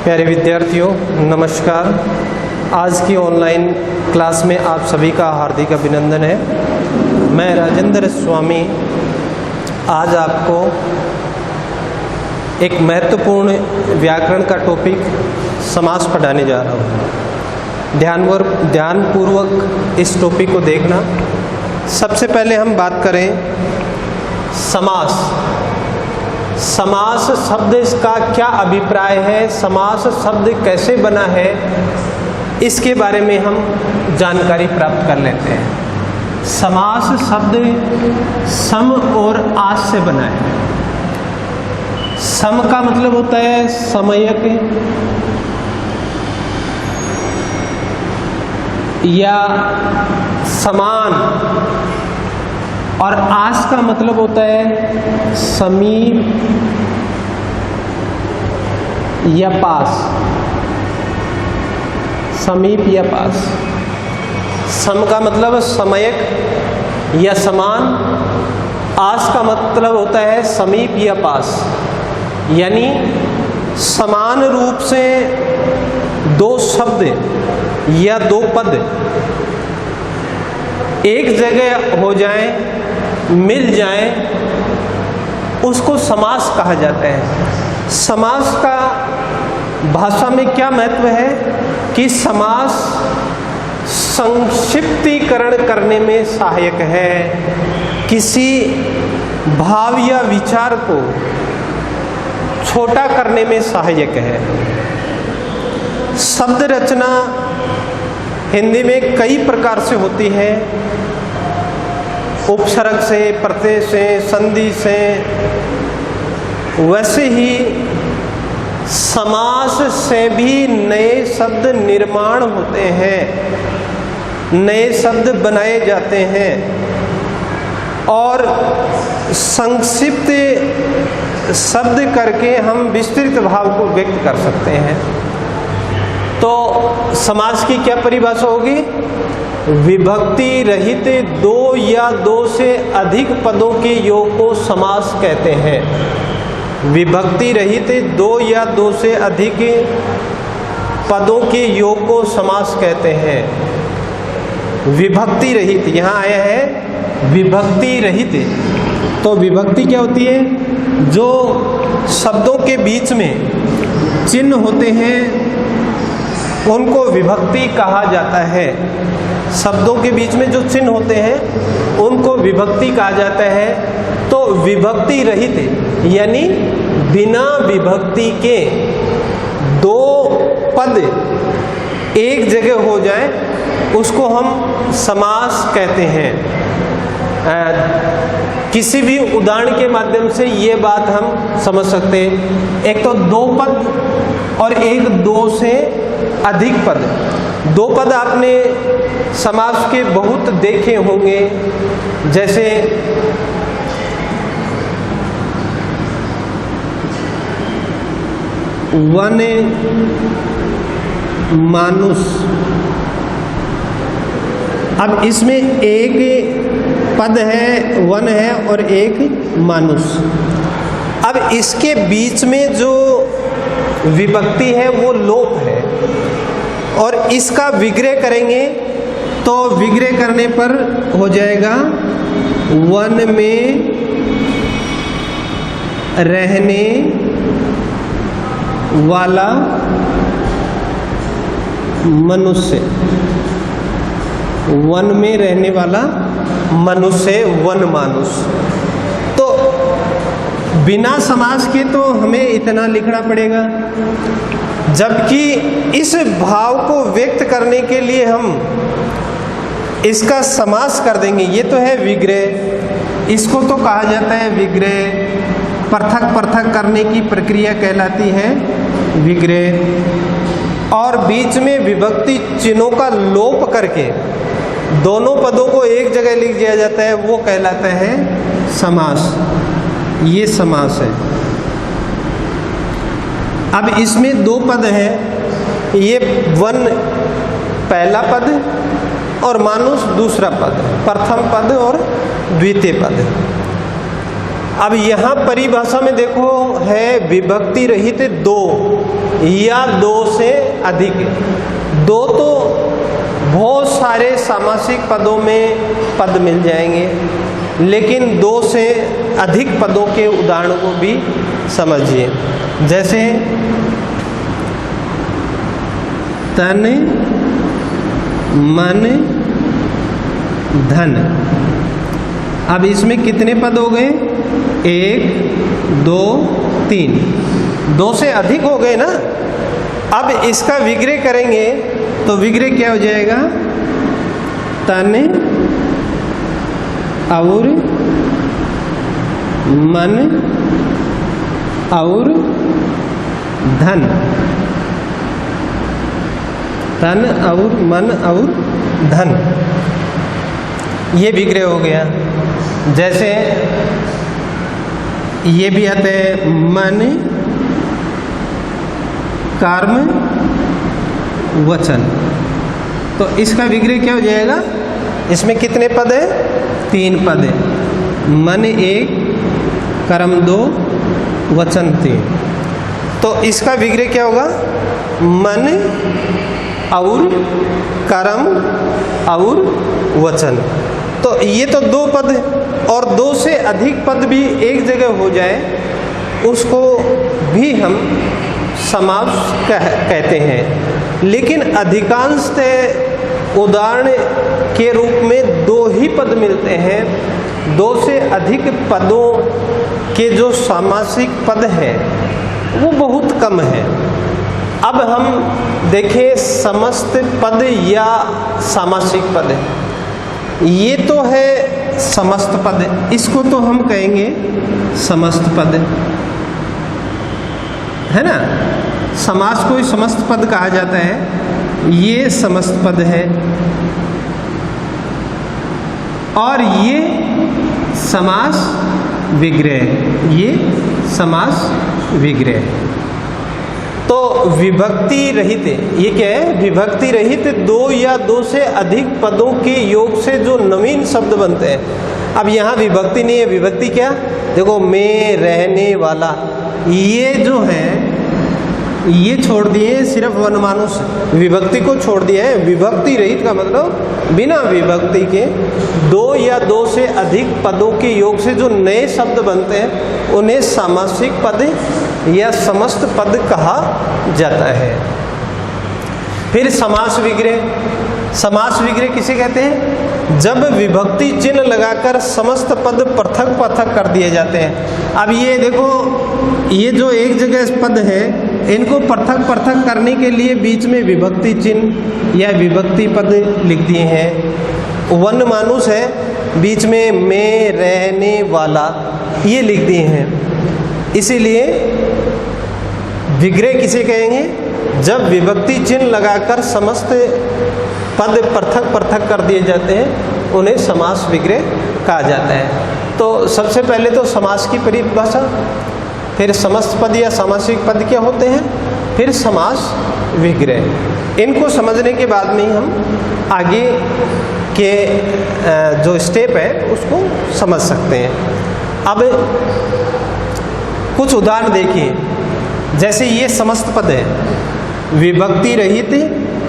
प्यारे विद्यार्थियों नमस्कार। आज की ऑनलाइन क्लास में आप सभी का हार्दिक अभिनंदन है। मैं राजेंद्र स्वामी आज आपको एक महत्वपूर्ण व्याकरण का टॉपिक समास पढ़ाने जा रहा हूँ। ध्यानपूर्वक इस टॉपिक को देखना। सबसे पहले हम बात करें समास। समास शब्द का क्या अभिप्राय है, समास शब्द कैसे बना है, इसके बारे में हम जानकारी प्राप्त कर लेते हैं। समास शब्द सम और आस से बना है। सम का मतलब होता है समयक या समान, और आस का मतलब होता है समीप या पास। समीप या पास। सम का मतलब समयक या समान, आस का मतलब होता है समीप या पास। यानी समान रूप से दो शब्द या दो पद एक जगह हो जाएं, मिल जाएं, उसको समास कहा जाता है। समास का भाषा में क्या महत्व है कि समास संक्षिप्तीकरण करने में सहायक है। किसी भाव या विचार को छोटा करने में सहायक है। शब्द रचना हिंदी में कई प्रकार से होती है। उपसर्ग से, प्रत्यय से, संधि से। वैसे ही समास से भी नए शब्द निर्माण होते हैं, नए शब्द बनाए जाते हैं और संक्षिप्त शब्द करके हम विस्तृत भाव को व्यक्त कर सकते हैं। तो समास की क्या परिभाषा होगी? विभक्ति रहित दो या दो से अधिक पदों के योग को समास कहते हैं। विभक्ति रहित दो या दो से अधिक पदों के योग को समास कहते हैं। विभक्ति रहित यहाँ आया है विभक्ति रहित। तो विभक्ति क्या होती है? जो शब्दों के बीच में चिन्ह होते हैं उनको विभक्ति कहा जाता है। शब्दों के बीच में जो चिन्ह होते हैं उनको विभक्ति कहा जाता है। तो विभक्ति रहित यानी बिना विभक्ति के दो पद एक जगह हो जाए उसको हम समास कहते हैं। किसी भी उदाहरण के माध्यम से ये बात हम समझ सकते हैं। एक तो दो पद और एक दो से अधिक पद। दो पद आपने समास के बहुत देखे होंगे, जैसे वन मानुष। अब इसमें एक पद है, वन है, और एक मानुष। अब इसके बीच में जो विभक्ति है वो लोप है, और इसका विग्रह करेंगे तो विग्रह करने पर हो जाएगा वन में रहने वाला मनुष्य। वन में रहने वाला मनुष्य, वन मानुष। तो बिना समास के तो हमें इतना लिखना पड़ेगा, जबकि इस भाव को व्यक्त करने के लिए हम इसका समास कर देंगे। ये तो है विग्रह, इसको तो कहा जाता है विग्रह। पृथक पृथक करने की प्रक्रिया कहलाती है विग्रह। और बीच में विभक्ति चिन्हों का लोप करके दोनों पदों को एक जगह लिख दिया जाता है, वो कहलाता है समास। ये समास है। अब इसमें दो पद हैं, ये वन पहला पद और मानुष दूसरा पद, प्रथम पद और द्वितीय पद। अब यहाँ परिभाषा में देखो है विभक्ति रहित दो या दो से अधिक। दो तो बहुत सारे सामासिक पदों में पद मिल जाएंगे, लेकिन दो से अधिक पदों के उदाहरणों को भी समझिए। जैसे तन, मन, धन। अब इसमें कितने पद हो गए? 1 2 3, दो से अधिक हो गए ना। अब इसका विग्रह करेंगे तो विग्रह क्या हो जाएगा? तन और मन और धन। तन और मन और धन, ये विग्रह हो गया। जैसे ये भी आते हैं मन, कर्म, वचन। तो इसका विग्रह क्या हो जाएगा? इसमें कितने पद है? 3 पद है। मन 1, कर्म 2, वचन 3। तो इसका विग्रह क्या होगा? मन और कर्म और वचन। तो ये तो 2 पद है, और 2 से अधिक पद भी एक जगह हो जाए उसको भी हम समास कहते हैं। लेकिन अधिकांशतः उदाहरण के रूप में 2 ही पद मिलते हैं। 2 से अधिक पदों के जो सामासिक पद हैं वो बहुत कम है। अब हम देखें समस्त पद या सामासिक पद। ये तो है समस्त पद, इसको तो हम कहेंगे समस्त पद, है ना। समास को ही समस्त पद कहा जाता है। ये समस्त पद है और ये समास विग्रह, ये समास विग्रह। तो विभक्ति रहित, ये क्या है? विभक्ति रहित 2 या 2 से अधिक पदों के योग से जो नवीन शब्द बनते हैं। अब यहाँ विभक्ति नहीं है, विभक्ति क्या? देखो, में रहने वाला, ये जो है ये छोड़ दिए, सिर्फ वनमानुष विभक्ति को छोड़ दिया है। विभक्ति रहित का मतलब बिना विभक्ति के 2 या 2 से अधिक पदों के योग से जो नए शब्द बनते हैं उन्हें सामासिक पद या समस्त पद कहा जाता है। फिर समास विग्रह। समास विग्रह किसे कहते हैं? जब विभक्ति चिन्ह लगाकर समस्त पद पृथक पृथक कर दिए जाते हैं। अब ये देखो, ये जो एक जगह पद है इनको पृथक पृथक करने के लिए बीच में विभक्ति चिन्ह या विभक्ति पद लिख दिए हैं। वन मानुष है, बीच में रहने वाला, ये लिख दिए हैं। इसीलिए विग्रह किसे कहेंगे? जब विभक्ति चिन्ह लगाकर समस्त पद पृथक पृथक कर दिए जाते हैं उन्हें समास विग्रह कहा जाता है। तो सबसे पहले तो समास की परिभाषा, फिर समस्त पद या सामासिक पद क्या होते हैं, फिर समास विग्रह। इनको समझने के बाद में ही हम आगे के जो स्टेप है उसको समझ सकते हैं। अब कुछ उदाहरण देखिए। जैसे ये समस्त पद है, विभक्ति रहित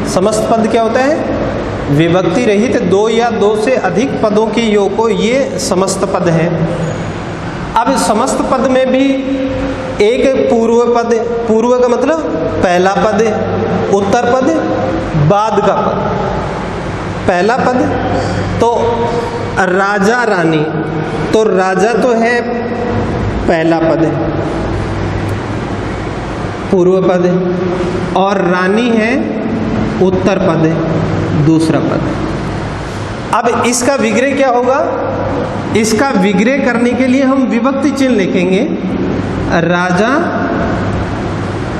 समस्त पद क्या होता है? विभक्ति रहित 2 या 2 से अधिक पदों के योग को ये समस्त पद है। अब समस्त पद में भी एक पूर्व पद, पूर्व का मतलब पहला पद, उत्तर पद, बाद का पद। पहला पद तो राजा रानी, तो राजा तो है पहला पद, पूर्व पद, और रानी है उत्तर पद, दूसरा पद। अब इसका विग्रह क्या होगा? इसका विग्रह करने के लिए हम विभक्ति चिन्ह लिखेंगे, राजा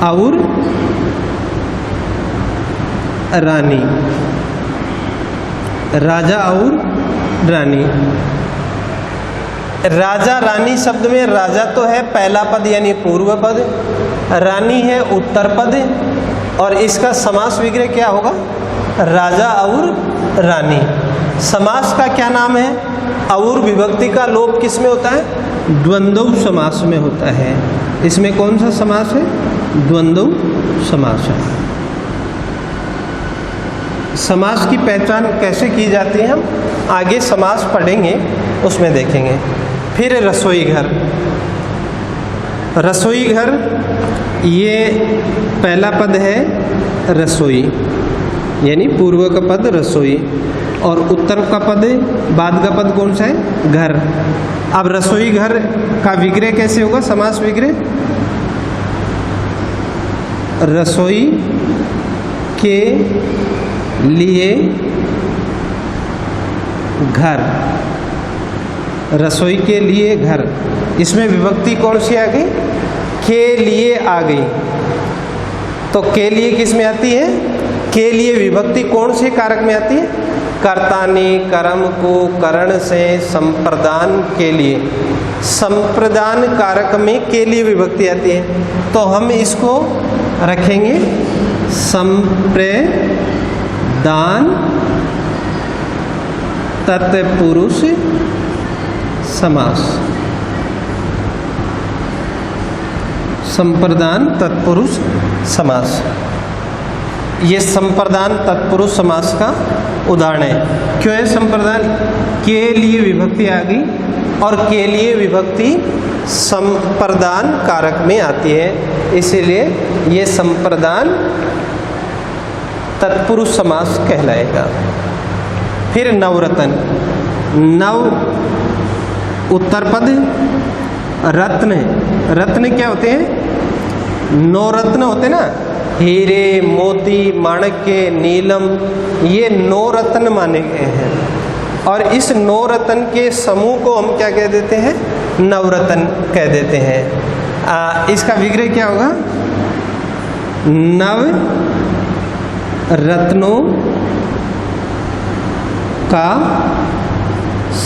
और रानी, राजा और रानी। राजा रानी शब्द में राजा तो है पहला पद यानी पूर्व पद, रानी है उत्तर पद, और इसका समास विग्रह क्या होगा? राजा और रानी। समास का क्या नाम है? और विभक्ति का लोप किस में होता है? द्वंद्व समास में होता है। इसमें कौन सा समास है? द्वंद्व समास है। समास की पहचान कैसे की जाती है हम आगे समास पढ़ेंगे, उसमें देखेंगे। फिर रसोई घर। रसोई घर ये पहला पद है रसोई, यानी पूर्व का पद रसोई और उत्तर का पद, बाद का पद कौन सा है? घर। अब रसोई घर का विग्रह कैसे होगा? समास विग्रह रसोई के लिए घर, रसोई के लिए घर। इसमें विभक्ति कौन सी आ गई? के लिए आ गई। तो के लिए किस में आती है? के लिए विभक्ति कौन से कारक में आती है? कर्तानि कर्म को करण से संप्रदान के लिए, संप्रदान कारक में के लिए विभक्ति आती है। तो हम इसको रखेंगे संप्रदान तत्पुरुष समास। संप्रदान तत्पुरुष समास, ये संप्रदान तत्पुरुष समास का उदाहरण है। क्यों है संप्रदान? के लिए विभक्ति आ गई और के लिए विभक्ति संप्रदान कारक में आती है, इसीलिए ये संप्रदान तत्पुरुष समास कहलाएगा। फिर नवरत्न। नव उत्तर पद, रत्न। रत्न क्या होते हैं? नौ रत्न होते ना, हीरे, मोती, माणक्य, नीलम, ये नौ रत्न माने गए हैं। और इस नौ रत्न के समूह को हम क्या कह देते हैं? नवरत्न कह देते हैं। इसका विग्रह क्या होगा? नव रत्नों का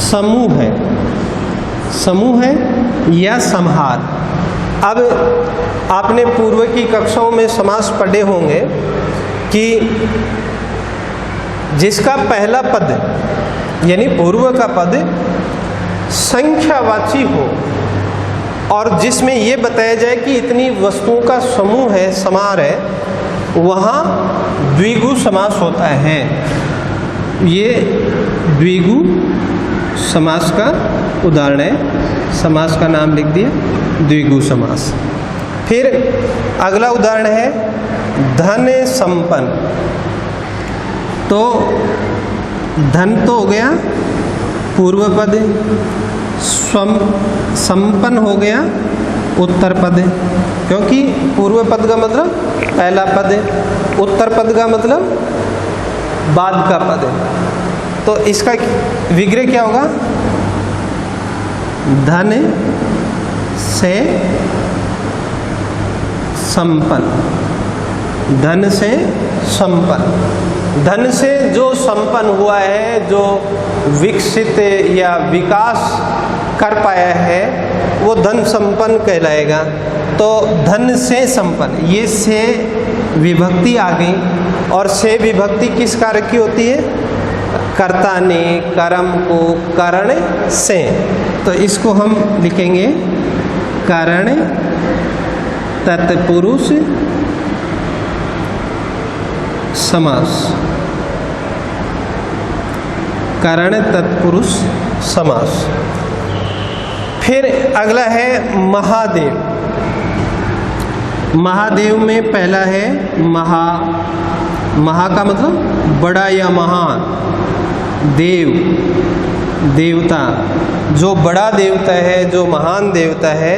समूह है, समूह है या संहार। अब आपने पूर्व की कक्षाओं में समास पढ़े होंगे कि जिसका पहला पद यानी पूर्व का पद संख्यावाची हो और जिसमें ये बताया जाए कि इतनी वस्तुओं का समूह है, समार है, वहाँ द्विगु समास होता है। ये द्विगु समास का उदाहरण है। समास का नाम लिख दिया द्विगु समास। फिर अगला उदाहरण है धन संपन्न। तो धन तो हो गया पूर्व पद, संपन्न हो गया उत्तर पद, क्योंकि पूर्व पद का मतलब पहला पद है, उत्तर पद का मतलब बाद का पद है। तो इसका विग्रह क्या होगा? धन से संपन्न। धन से संपन्न, धन से जो संपन्न हुआ है, जो विकसित या विकास कर पाया है, वो धन संपन्न कहलाएगा। तो धन से संपन्न, ये से विभक्ति आ गई और से विभक्ति किस कारक की होती है? कर्ता ने कर्म को करण से। तो इसको हम लिखेंगे करण तत्पुरुष समास। करण तत्पुरुष समास। फिर अगला है महादेव। महादेव में पहला है महा। महा का मतलब बड़ा या महान। देव, देवता, जो बड़ा देवता है, जो महान देवता है।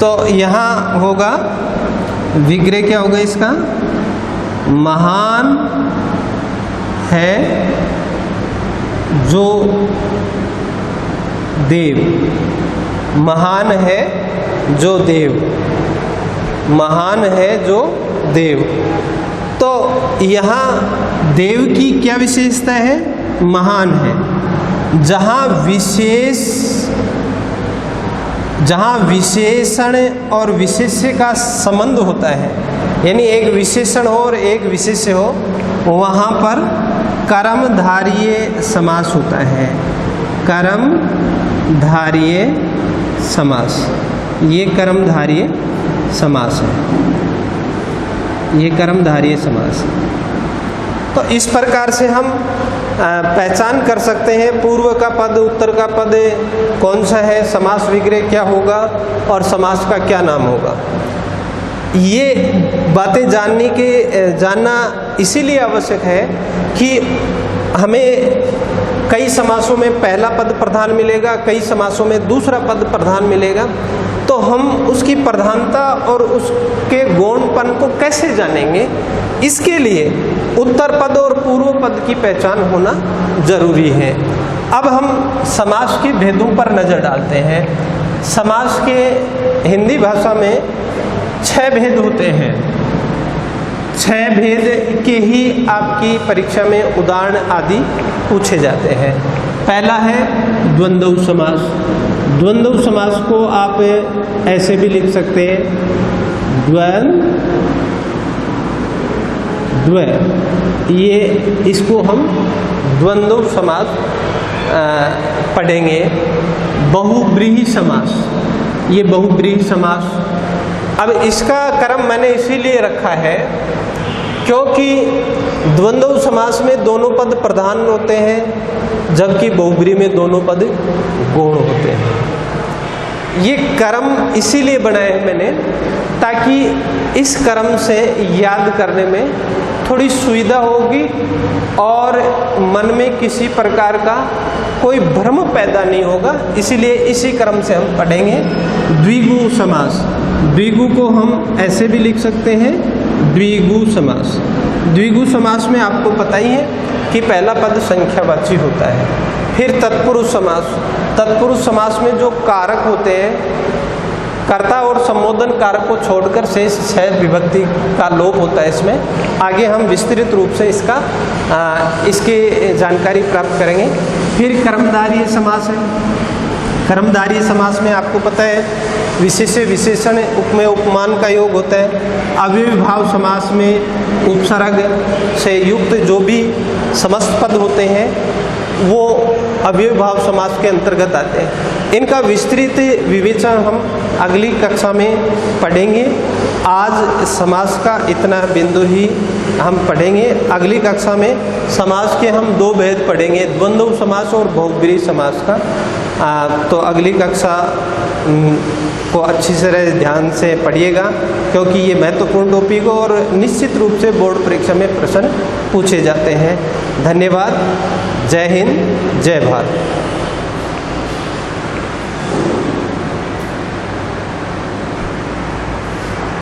तो यहाँ होगा विग्रह क्या होगा इसका? महान है जो देव। महान है जो देव। महान है जो देव। तो यहाँ देव की क्या विशेषता है? महान है। जहाँ विशेषण और विशेष्य का संबंध होता है, यानी एक विशेषण हो और एक विशेष्य हो, वहाँ पर कर्मधारीय समास होता है। कर्मधारय समास। ये कर्मधारय समास है, ये कर्मधारय समास। तो इस प्रकार से हम पहचान कर सकते हैं पूर्व का पद, उत्तर का पद कौन सा है, समास विग्रह क्या होगा और समास का क्या नाम होगा। ये बातें जानना इसीलिए आवश्यक है कि हमें कई समासों में पहला पद प्रधान मिलेगा, कई समासों में दूसरा पद प्रधान मिलेगा। तो हम उसकी प्रधानता और उसके गौणपन को कैसे जानेंगे, इसके लिए उत्तर पद और पूर्व पद की पहचान होना जरूरी है। अब हम समास के भेदों पर नजर डालते हैं। समास के हिंदी भाषा में 6 भेद होते हैं। 6 भेद के ही आपकी परीक्षा में उदाहरण आदि पूछे जाते हैं। पहला है द्वंद्व समास। द्वंद्व समास को आप ऐसे भी लिख सकते हैं, ये इसको हम द्वंद्व समास पढ़ेंगे। बहुब्रीहि समास, ये बहुब्रीहि समास। अब इसका क्रम मैंने इसीलिए रखा है क्योंकि द्वंद्व समास में दोनों पद प्रधान होते हैं, जबकि बहुब्रीहि में दोनों पद गौण होते हैं। ये क्रम इसीलिए बनाए हैं मैंने ताकि इस क्रम से याद करने में थोड़ी सुविधा होगी और मन में किसी प्रकार का कोई भ्रम पैदा नहीं होगा। इसीलिए इसी क्रम से हम पढ़ेंगे। द्विगु समास, द्विगु को हम ऐसे भी लिख सकते हैं, द्विगु समास। द्विगु समास में आपको पता ही है कि पहला पद संख्यावाची होता है। फिर तत्पुरुष समास, तत्पुरुष समास में जो कारक होते हैं, कर्ता और संबोधन कारक को छोड़कर शेष 6 विभक्ति का लोप होता है। इसमें आगे हम विस्तृत रूप से इसकी जानकारी प्राप्त करेंगे। फिर कर्मधारय समास है। कर्मधारय समास में आपको पता है विशेष विशेषण उपमेय उपमान का योग होता है। अव्ययीभाव समास में उपसर्ग से युक्त जो भी समस्त पद होते हैं वो अव्ययीभाव समास के अंतर्गत आते हैं। इनका विस्तृत विवेचन हम अगली कक्षा में पढ़ेंगे। आज समास का इतना बिंदु ही हम पढ़ेंगे। अगली कक्षा में समास के हम 2 भेद पढ़ेंगे, द्वंद्व समास और बहुब्रीहि समास का। तो अगली कक्षा को अच्छी तरह ध्यान से पढ़िएगा क्योंकि ये महत्वपूर्ण टॉपिक है और निश्चित रूप से बोर्ड परीक्षा में प्रश्न पूछे जाते हैं। धन्यवाद। जय हिंद, जय भारत।